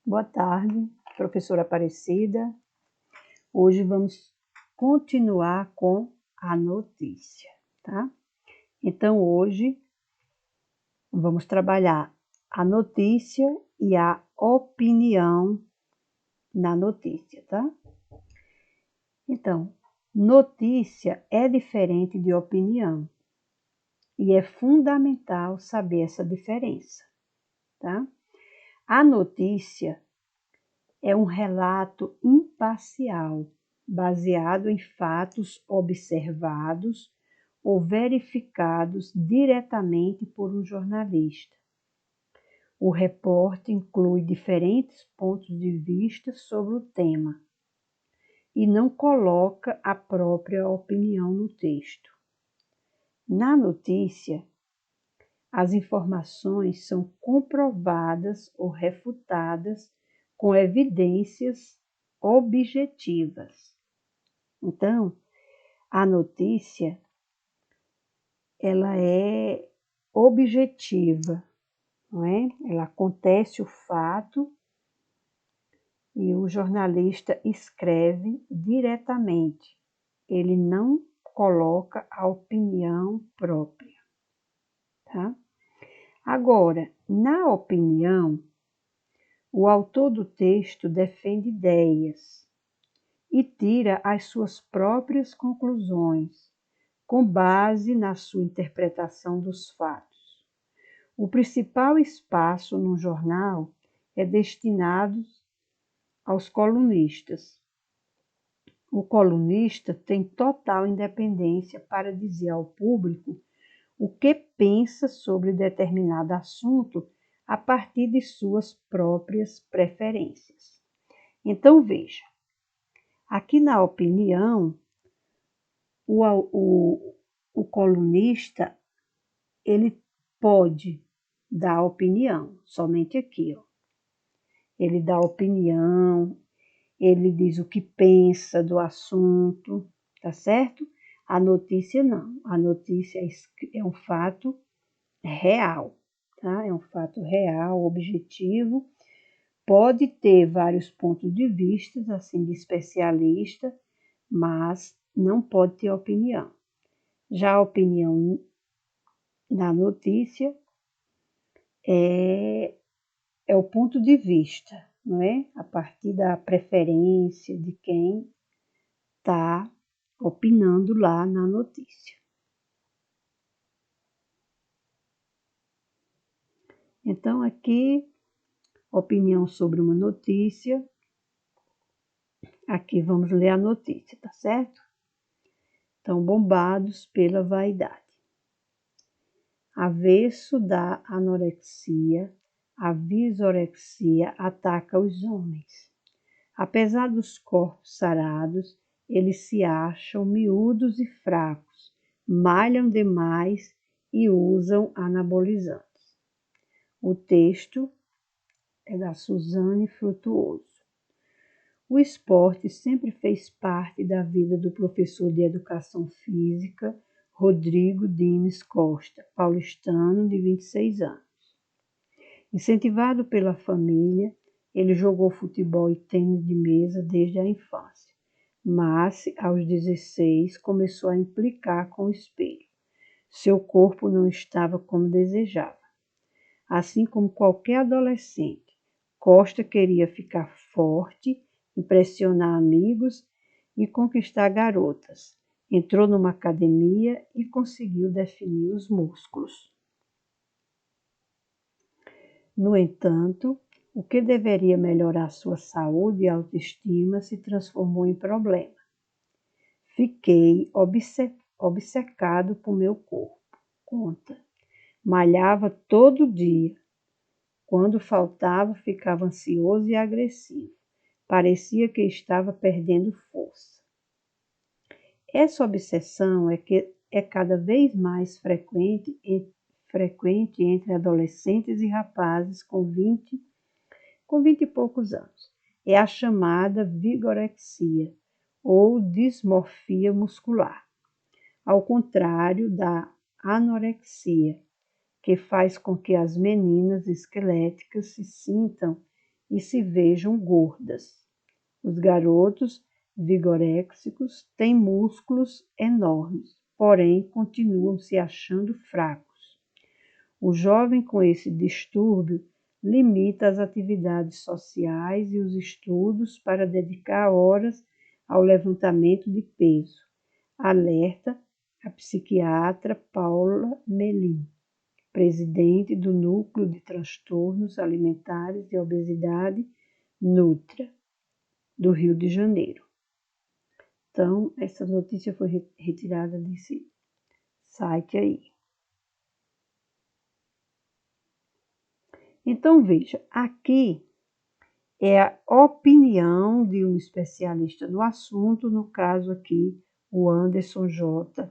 Boa tarde, professora Aparecida. Hoje vamos continuar com a notícia, tá? Então, hoje vamos trabalhar a notícia e a opinião na notícia, tá? Então, notícia é diferente de opinião e é fundamental saber essa diferença, tá? A notícia é um relato imparcial, baseado em fatos observados ou verificados diretamente por um jornalista. O repórter inclui diferentes pontos de vista sobre o tema e não coloca a própria opinião no texto. Na notícia, as informações são comprovadas ou refutadas com evidências objetivas. Então, a notícia, ela é objetiva, não é? Ela acontece o fato e o jornalista escreve diretamente. Ele não coloca a opinião própria, tá? Agora, na opinião, o autor do texto defende ideias e tira as suas próprias conclusões, com base na sua interpretação dos fatos. O principal espaço no jornal é destinado aos colunistas. O colunista tem total independência para dizer ao público o que pensa sobre determinado assunto a partir de suas próprias preferências. Então, veja, aqui na opinião, o colunista, ele pode dar opinião, somente aqui, ó. Ele dá opinião, ele diz o que pensa do assunto, tá certo? A notícia não, a notícia é um fato real, tá? É um fato real, objetivo. Pode ter vários pontos de vista, assim, de especialista, mas não pode ter opinião. Já a opinião na notícia é o ponto de vista, não é? A partir da preferência de quem está opinando lá na notícia. Então, aqui, opinião sobre uma notícia. Aqui vamos ler a notícia, tá certo? Então, bombados pela vaidade. Avesso da anorexia, a visorexia ataca os homens. Apesar dos corpos sarados, eles se acham miúdos e fracos, malham demais e usam anabolizantes. O texto é da Suzane Frutuoso. O esporte sempre fez parte da vida do professor de Educação Física, Rodrigo Dimes Costa, paulistano de 26 anos. Incentivado pela família, ele jogou futebol e tênis de mesa desde a infância, mas aos 16 começou a implicar com o espelho. Seu corpo não estava como desejava. Assim como qualquer adolescente, Costa queria ficar forte, impressionar amigos e conquistar garotas. Entrou numa academia e conseguiu definir os músculos. No entanto, o que deveria melhorar sua saúde e autoestima se transformou em problema. Fiquei obcecado por meu corpo, conta. Malhava todo dia. Quando faltava, ficava ansioso e agressivo. Parecia que estava perdendo força. Essa obsessão é cada vez mais frequente entre adolescentes e rapazes com 20 e poucos anos. É a chamada vigorexia ou dismorfia muscular, ao contrário da anorexia, que faz com que as meninas esqueléticas se sintam e se vejam gordas. Os garotos vigoréxicos têm músculos enormes, porém continuam se achando fracos. O jovem com esse distúrbio limita as atividades sociais e os estudos para dedicar horas ao levantamento de peso, alerta a psiquiatra Paula Melin, presidente do Núcleo de Transtornos Alimentares e Obesidade, Nutra, do Rio de Janeiro. Então, essa notícia foi retirada desse site aí. Então, veja, aqui é a opinião de um especialista no assunto, no caso aqui, o Anderson J.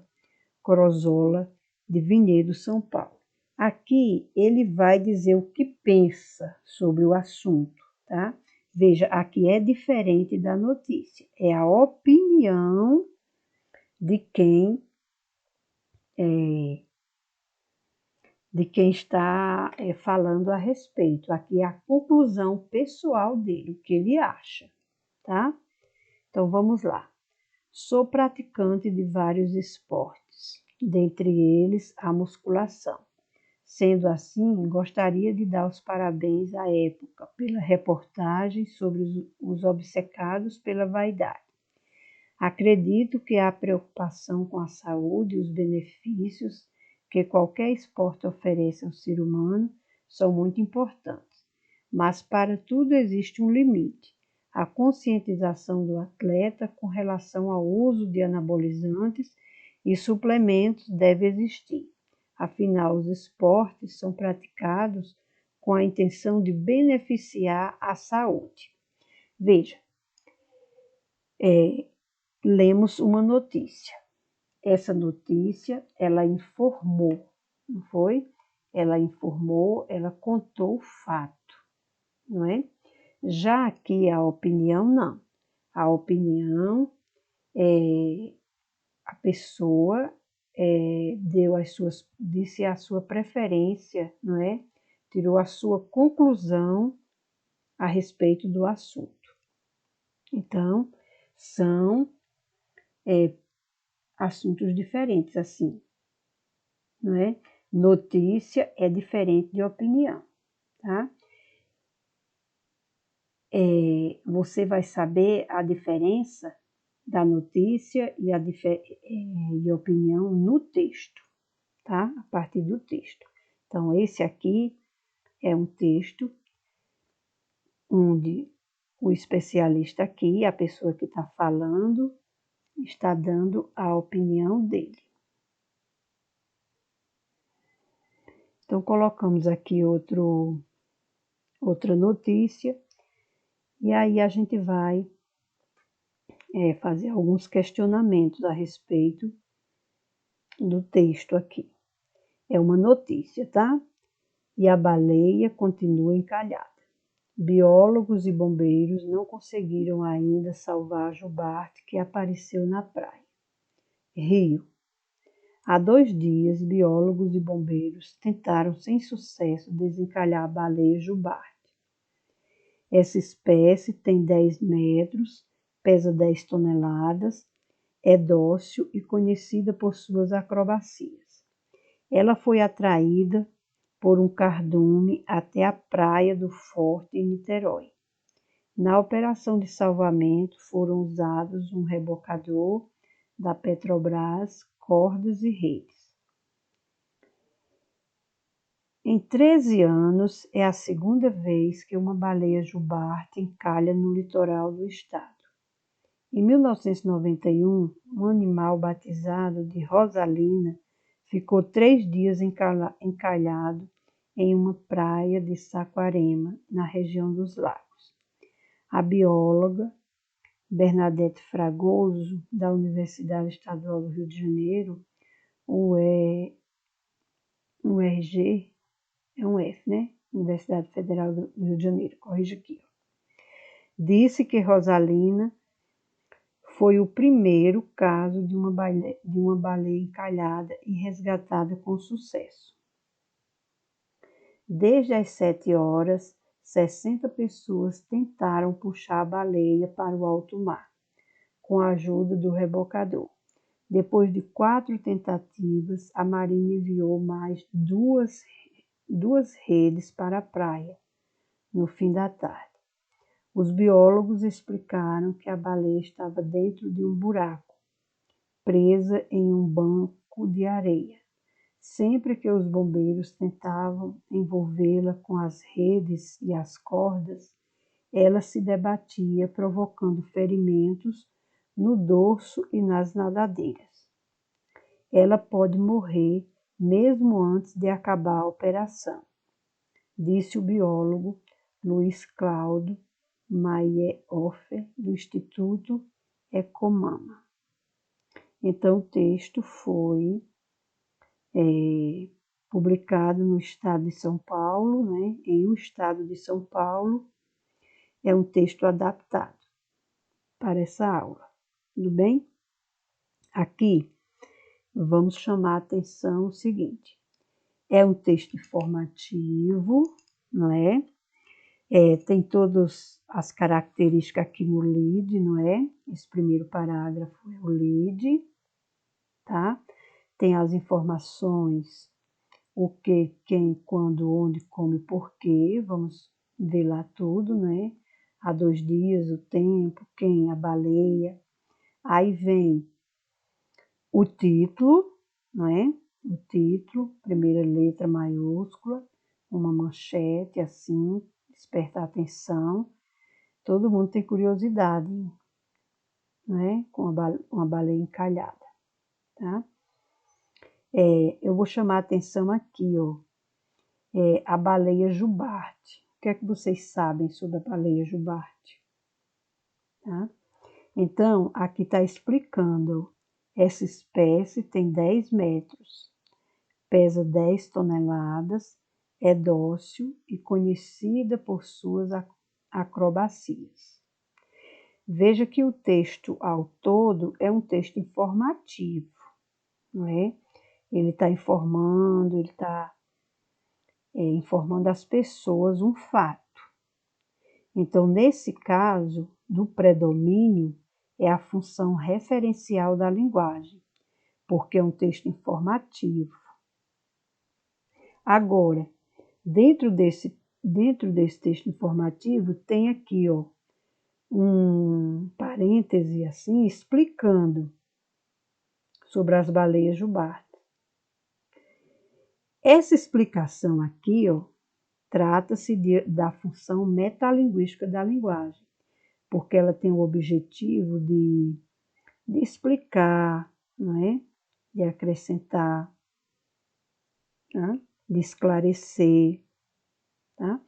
Corozola, de Vinhedo, São Paulo. Aqui ele vai dizer o que pensa sobre o assunto, tá? Veja, aqui é diferente da notícia, é a opinião de quem está falando a respeito. Aqui é a conclusão pessoal dele, o que ele acha, tá? Então vamos lá. Sou praticante de vários esportes, dentre eles a musculação. Sendo assim, gostaria de dar os parabéns à época pela reportagem sobre os obcecados pela vaidade. Acredito que a preocupação com a saúde e os benefícios que qualquer esporte oferece ao ser humano são muito importantes, mas para tudo existe um limite. A conscientização do atleta com relação ao uso de anabolizantes e suplementos deve existir. Afinal, os esportes são praticados com a intenção de beneficiar a saúde. Veja, lemos uma notícia. Essa notícia, ela informou, não foi? Ela informou, ela contou o fato, não é? Já aqui a opinião, não. A opinião, a pessoa disse a sua preferência, não é? Tirou a sua conclusão a respeito do assunto. Então, são assuntos diferentes, assim, não é? Notícia é diferente de opinião, tá? Você vai saber a diferença da notícia e a opinião no texto, tá? A partir do texto. Então, esse aqui é um texto onde o especialista aqui, a pessoa que está falando, está dando a opinião dele. Então, colocamos aqui outra notícia, e aí a gente vai fazer alguns questionamentos a respeito do texto aqui. É uma notícia, tá? E a baleia continua encalhada. Biólogos e bombeiros não conseguiram ainda salvar Jubarte, que apareceu na praia. Rio. Há 2 dias, biólogos e bombeiros tentaram sem sucesso desencalhar a baleia Jubarte. Essa espécie tem 10 metros, pesa 10 toneladas, é dócil e conhecida por suas acrobacias. Ela foi atraída por um cardume até a praia do Forte, em Niterói. Na operação de salvamento foram usados um rebocador da Petrobras, cordas e redes. Em 13 anos, é a segunda vez que uma baleia jubarte encalha no litoral do estado. Em 1991, um animal batizado de Rosalina ficou 3 dias encalhado em uma praia de Saquarema, na região dos Lagos. A bióloga Bernadette Fragoso, da Universidade Estadual do Rio de Janeiro, UERJ, é um F, né? Universidade Federal do Rio de Janeiro, corrija aqui. Disse que Rosalina foi o primeiro caso de uma baleia encalhada e resgatada com sucesso. Desde as 7 horas, 60 pessoas tentaram puxar a baleia para o alto mar, com a ajuda do rebocador. Depois de 4 tentativas, a marinha enviou mais duas redes para a praia, no fim da tarde. Os biólogos explicaram que a baleia estava dentro de um buraco, presa em um banco de areia. Sempre que os bombeiros tentavam envolvê-la com as redes e as cordas, ela se debatia, provocando ferimentos no dorso e nas nadadeiras. Ela pode morrer mesmo antes de acabar a operação, disse o biólogo Luiz Cláudio Mayerhofer, do Instituto Ecomama. Então, o texto foi publicado no estado de São Paulo, né? Em O Estado de São Paulo. É um texto adaptado para essa aula, tudo bem? Aqui, vamos chamar a atenção o seguinte, é um texto informativo, não é? Tem todas as características aqui no lead, não é? Esse primeiro parágrafo é o lead, tá? Tem as informações, o que, quem, quando, onde, como e porquê, vamos ver lá tudo, né? Há 2 dias, o tempo, quem, a baleia. Aí vem o título, não é? O título, primeira letra maiúscula, uma manchete assim, despertar atenção. Todo mundo tem curiosidade, né? Com uma baleia encalhada, tá? Eu vou chamar a atenção aqui, ó. A baleia jubarte. O que é que vocês sabem sobre a baleia jubarte? Tá? Então, aqui está explicando. Essa espécie tem 10 metros, pesa 10 toneladas, é dócil e conhecida por suas acrobacias. Veja que o texto ao todo é um texto informativo, não é? Ele está informando, ele está informando as pessoas um fato. Então, nesse caso, do predomínio é a função referencial da linguagem, porque é um texto informativo. Agora, dentro desse texto informativo, tem aqui, ó, um parêntese assim, explicando sobre as baleias jubarte. Essa explicação aqui, ó, trata-se da função metalinguística da linguagem, porque ela tem o objetivo de explicar, não é? De acrescentar, tá? De esclarecer. Tá?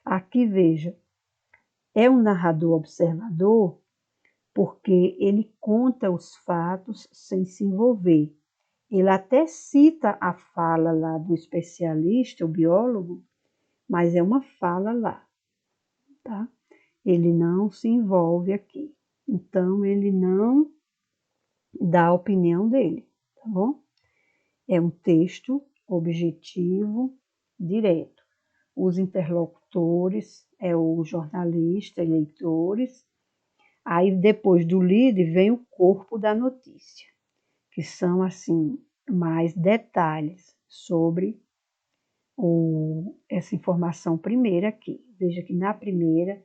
Aqui, veja, é um narrador observador porque ele conta os fatos sem se envolver. Ele até cita a fala lá do especialista, o biólogo, mas é uma fala lá, tá? Ele não se envolve aqui. Então, ele não dá a opinião dele, tá bom? É um texto objetivo, direto. Os interlocutores é o jornalista e leitores. Aí, depois do lead, vem o corpo da notícia, que são, assim, mais detalhes sobre essa informação primeira aqui. Veja que na primeira,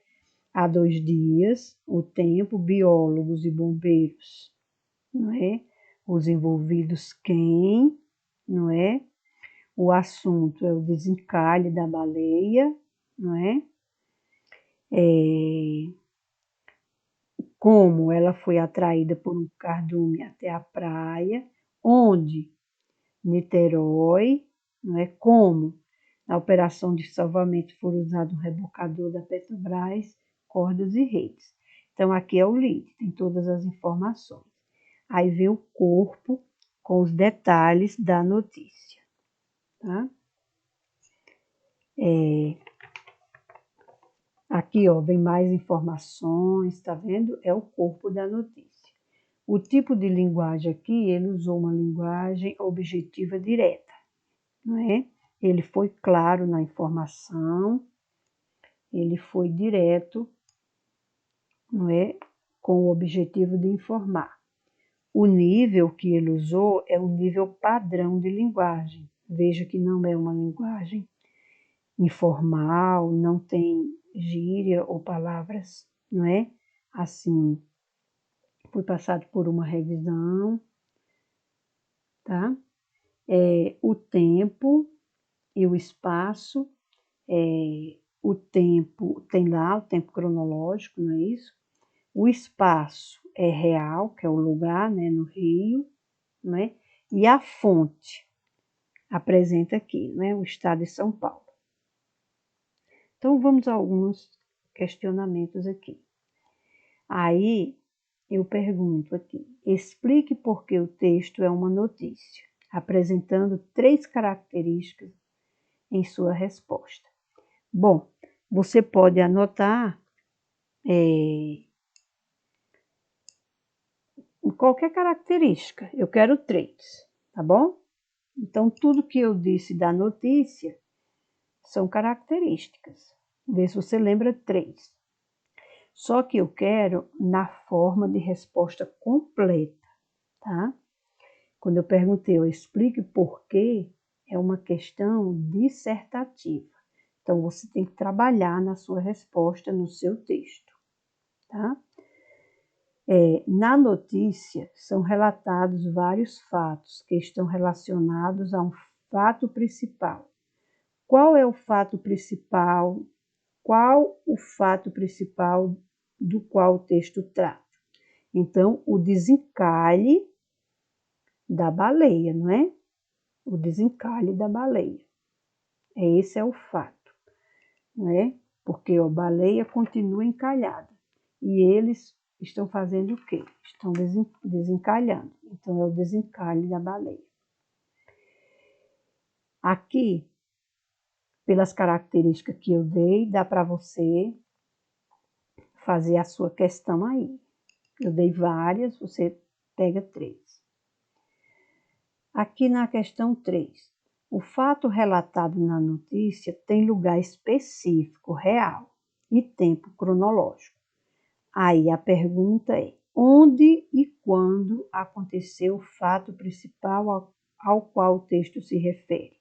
há 2 dias, o tempo, biólogos e bombeiros, não é? Os envolvidos quem, não é? O assunto é o desencalhe da baleia, não é? Como ela foi atraída por um cardume até a praia, onde? Niterói, não é? Como? Na operação de salvamento foi usado um rebocador da Petrobras, cordas e redes. Então, aqui é o lead, tem todas as informações. Aí vem o corpo com os detalhes da notícia. Tá? Aqui, ó, vem mais informações, tá vendo? É o corpo da notícia. O tipo de linguagem aqui, ele usou uma linguagem objetiva direta, não é? Ele foi claro na informação, ele foi direto, não é, com o objetivo de informar. O nível que ele usou é um nível padrão de linguagem. Veja que não é uma linguagem informal, não tem gíria ou palavras, não é? Assim, foi passado por uma revisão, tá? O tempo e o espaço, o tempo, tem lá o tempo cronológico, não é isso? O espaço é real, que é o lugar, né, no Rio, não é? E a fonte apresenta aqui, né, o estado de São Paulo. Então, vamos a alguns questionamentos aqui. Aí, eu pergunto aqui, explique por que o texto é uma notícia, apresentando 3 características em sua resposta. Bom, você pode anotar qualquer característica, eu quero 3, tá bom? Então, tudo que eu disse da notícia são características. Vê se você lembra 3. Só que eu quero na forma de resposta completa, tá? Quando eu perguntei, eu explique por quê, é uma questão dissertativa. Então, você tem que trabalhar na sua resposta, no seu texto, tá? Na notícia, são relatados vários fatos que estão relacionados a um fato principal. Qual é o fato principal? Qual o fato principal do qual o texto trata? Então, o desencalhe da baleia, não é? O desencalhe da baleia. Esse é o fato, né? Porque a baleia continua encalhada. E eles estão fazendo o quê? Estão desencalhando. Então, é o desencalhe da baleia. Aqui, pelas características que eu dei, dá para você fazer a sua questão aí. Eu dei várias, você pega 3. Aqui na questão 3, o fato relatado na notícia tem lugar específico, real e tempo cronológico. Aí a pergunta é: onde e quando aconteceu o fato principal ao qual o texto se refere?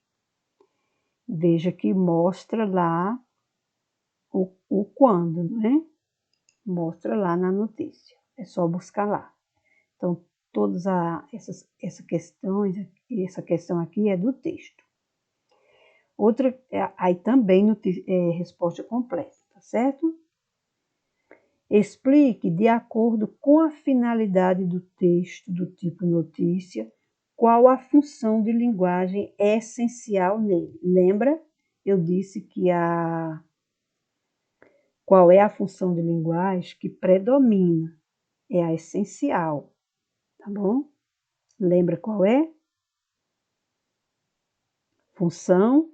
Veja que mostra lá o quando, né? Mostra lá na notícia. É só buscar lá. Então, todas essa questão aqui é do texto. Outra, aí também resposta completa, tá certo? Explique, de acordo com a finalidade do texto do tipo notícia, qual a função de linguagem essencial nele. Lembra? Eu disse que qual é a função de linguagem que predomina? É a essencial, tá bom? Lembra qual é? Função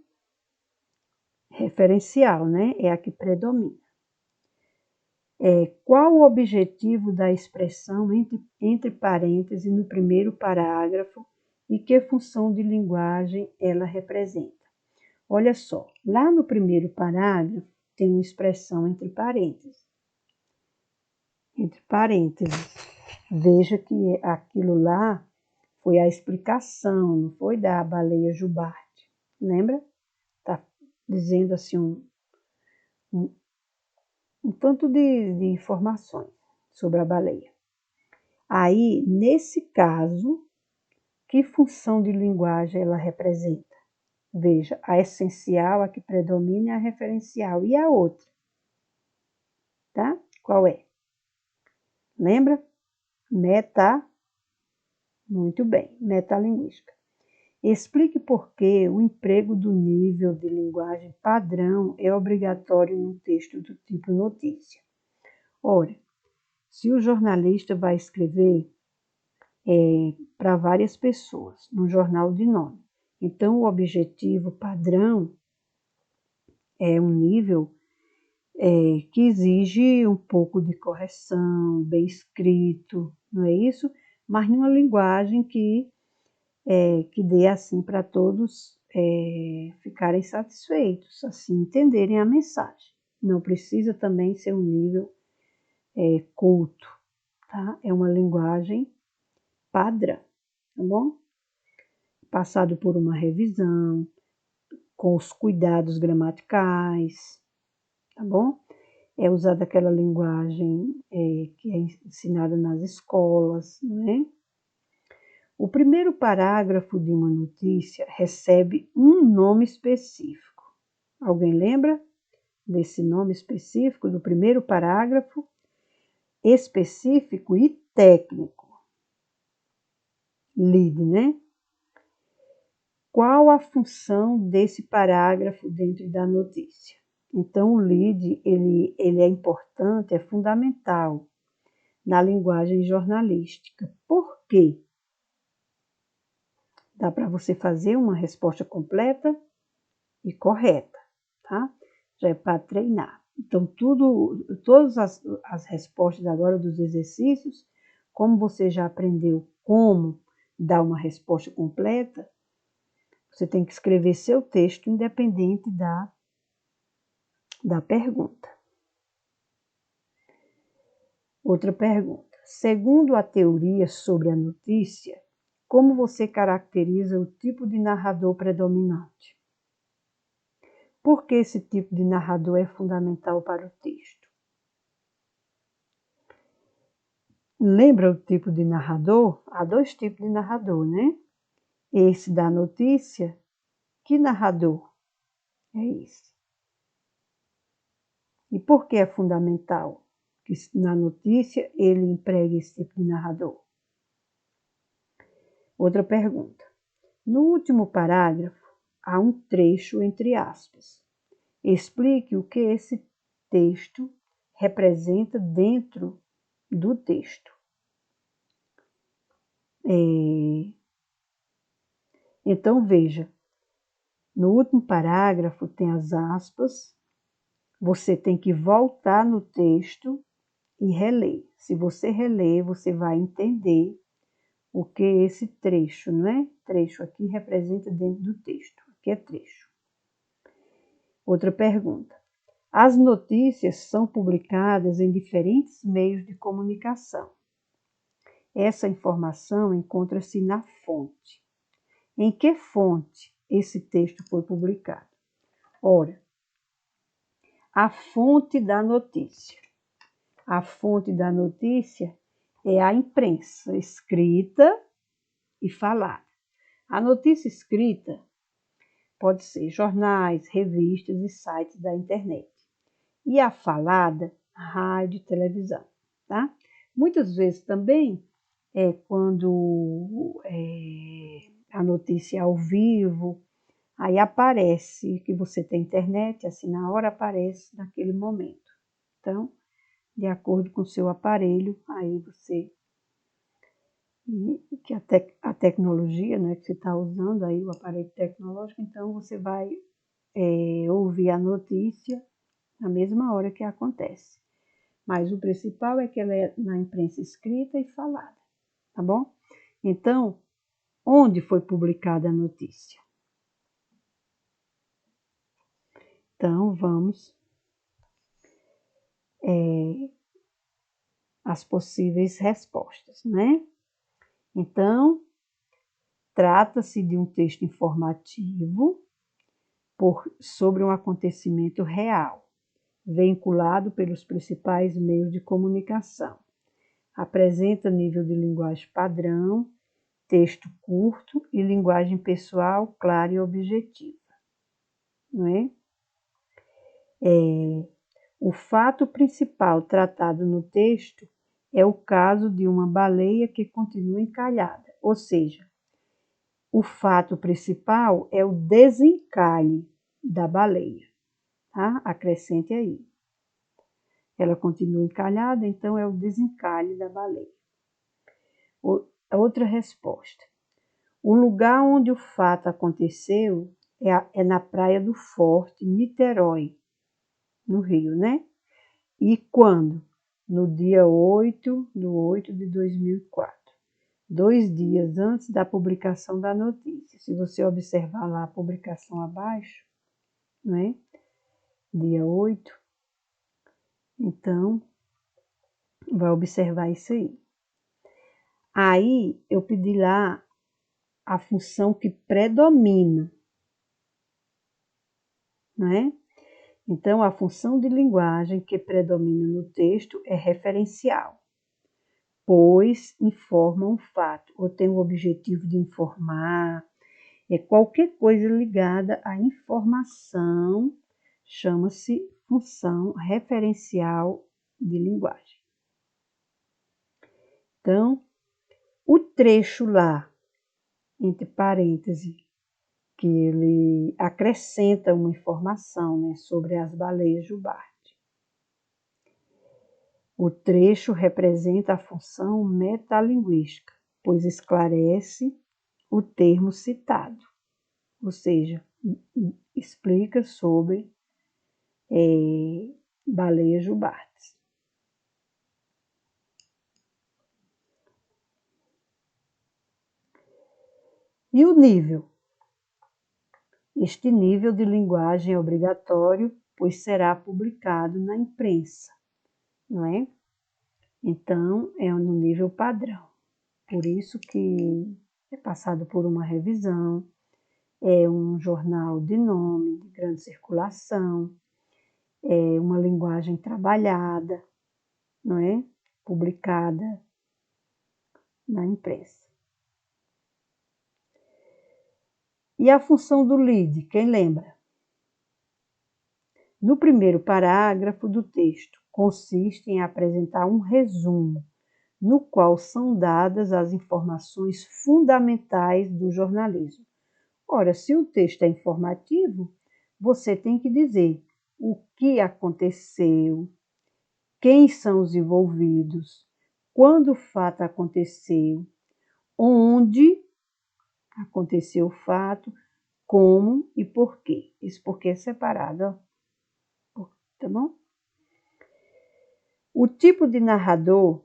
referencial, né? É a que predomina. Qual o objetivo da expressão entre parênteses no primeiro parágrafo e que função de linguagem ela representa? Olha só, lá no primeiro parágrafo tem uma expressão entre parênteses. Entre parênteses. Veja que aquilo lá foi a explicação, não foi da baleia jubarte. Lembra? Está dizendo assim um tanto de informações sobre a baleia. Aí, nesse caso, que função de linguagem ela representa? Veja, a essencial, a que predomina é a referencial. E a outra? Tá? Qual é? Lembra? Muito bem, metalinguística. Explique por que o emprego do nível de linguagem padrão é obrigatório no texto do tipo notícia. Ora, se o jornalista vai escrever para várias pessoas, num jornal de nome, então o objetivo padrão é um nível que exige um pouco de correção, bem escrito, não é isso? Mas numa linguagem que dê assim para todos ficarem satisfeitos, assim entenderem a mensagem, não precisa também ser um nível culto, tá? É uma linguagem padrão, tá bom? Passado por uma revisão, com os cuidados gramaticais, tá bom? É usada aquela linguagem que é ensinada nas escolas, não é? O primeiro parágrafo de uma notícia recebe um nome específico. Alguém lembra desse nome específico do primeiro parágrafo? Específico e técnico. Lead, né? Qual a função desse parágrafo dentro da notícia? Então, o lead, ele é importante, é fundamental na linguagem jornalística. Por quê? Dá para você fazer uma resposta completa e correta, tá? Já é para treinar. Então, todas as respostas agora dos exercícios, como você já aprendeu como dar uma resposta completa, você tem que escrever seu texto independente da pergunta. Outra pergunta. Segundo a teoria sobre a notícia, como você caracteriza o tipo de narrador predominante? Por que esse tipo de narrador é fundamental para o texto? Lembra o tipo de narrador? Há dois tipos de narrador, né? Esse da notícia. Que narrador é esse? E por que é fundamental que na notícia ele empregue esse tipo de narrador? Outra pergunta. No último parágrafo, há um trecho entre aspas. Explique o que esse texto representa dentro do texto. Então, veja, no último parágrafo tem as aspas, você tem que voltar no texto e reler. Se você reler, você vai entender o que esse trecho, não é? Trecho aqui representa dentro do texto, aqui é trecho. Outra pergunta. As notícias são publicadas em diferentes meios de comunicação. Essa informação encontra-se na fonte. Em que fonte esse texto foi publicado? Ora, a fonte da notícia. A fonte da notícia é a imprensa, escrita e falada. A notícia escrita pode ser jornais, revistas e sites da internet. E a falada, rádio e televisão, tá? Muitas vezes também quando a notícia é ao vivo, aí aparece que você tem internet, assim na hora aparece naquele momento. Então, de acordo com o seu aparelho, aí você que a tecnologia, né, que você está usando aí o aparelho tecnológico, então você vai ouvir a notícia na mesma hora que acontece. Mas o principal é que ela é na imprensa escrita e falada, tá bom? Então, onde foi publicada a notícia? Então, vamos às possíveis respostas, né? Então, trata-se de um texto informativo sobre um acontecimento real, vinculado pelos principais meios de comunicação. Apresenta nível de linguagem padrão, texto curto e linguagem pessoal clara e objetiva. Não é? O fato principal tratado no texto é o caso de uma baleia que continua encalhada, ou seja, o fato principal é o desencalhe da baleia, tá? Acrescente aí. Ela continua encalhada, então é o desencalhe da baleia. Outra resposta. O lugar onde o fato aconteceu é na praia do Forte, Niterói, no Rio, né? E quando? No dia 8 de 2004. 2 dias antes da publicação da notícia. Se você observar lá a publicação abaixo, né? Dia 8, Então, vai observar isso aí. Aí, eu pedi lá a função que predomina, não é? Então, a função de linguagem que predomina no texto é referencial, pois informa um fato, ou tem o objetivo de informar, qualquer coisa ligada à informação, chama-se função referencial de linguagem. Então, o trecho lá, entre parênteses, que ele acrescenta uma informação, né, sobre as baleias jubarte. O trecho representa a função metalinguística, pois esclarece o termo citado, ou seja, explica sobre baleias jubartes. E o nível? Este nível de linguagem é obrigatório, pois será publicado na imprensa, não é? Então, é no nível padrão. Por isso que é passado por uma revisão, é um jornal de nome, de grande circulação, é uma linguagem trabalhada, não é? Publicada na imprensa. E a função do lead, quem lembra? No primeiro parágrafo do texto, consiste em apresentar um resumo, no qual são dadas as informações fundamentais do jornalismo. Ora, se o texto é informativo, você tem que dizer o que aconteceu, quem são os envolvidos, quando o fato aconteceu, onde aconteceu o fato, como e por quê. Esse porquê é separado, ó. Tá bom? O tipo de narrador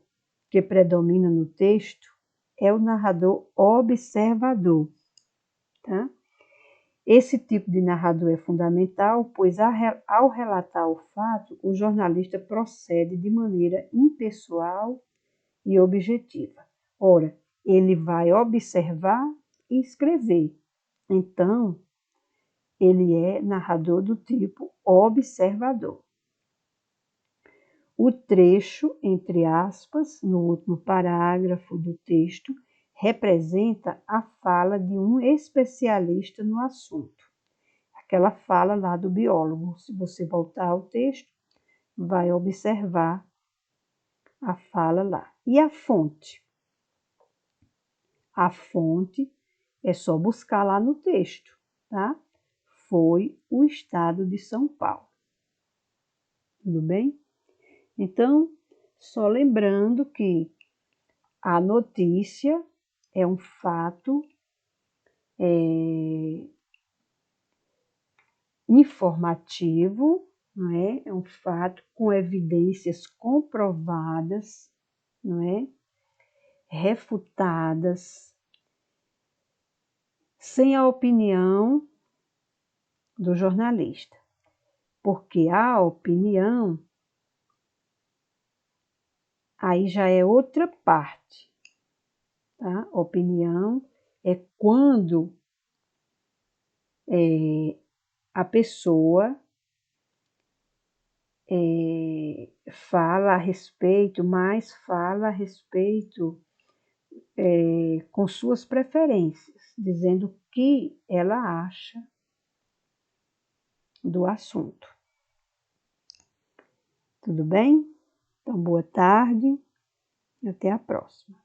que predomina no texto é o narrador observador, tá? Esse tipo de narrador é fundamental, pois ao relatar o fato, o jornalista procede de maneira impessoal e objetiva. Ora, ele vai observar e escrever. Então, ele é narrador do tipo observador. O trecho, entre aspas, no último parágrafo do texto, representa a fala de um especialista no assunto. Aquela fala lá do biólogo. Se você voltar ao texto, vai observar a fala lá. E a fonte? A fonte é só buscar lá no texto, tá? Foi o estado de São Paulo. Tudo bem? Então, só lembrando que a notícia é um fato informativo, não é? É um fato com evidências comprovadas, não é? Refutadas, sem a opinião do jornalista, porque a opinião aí já é outra parte, tá? Opinião é quando a pessoa fala a respeito, mas fala a respeito com suas preferências, dizendo o que ela acha do assunto. Tudo bem? Então, boa tarde e até a próxima.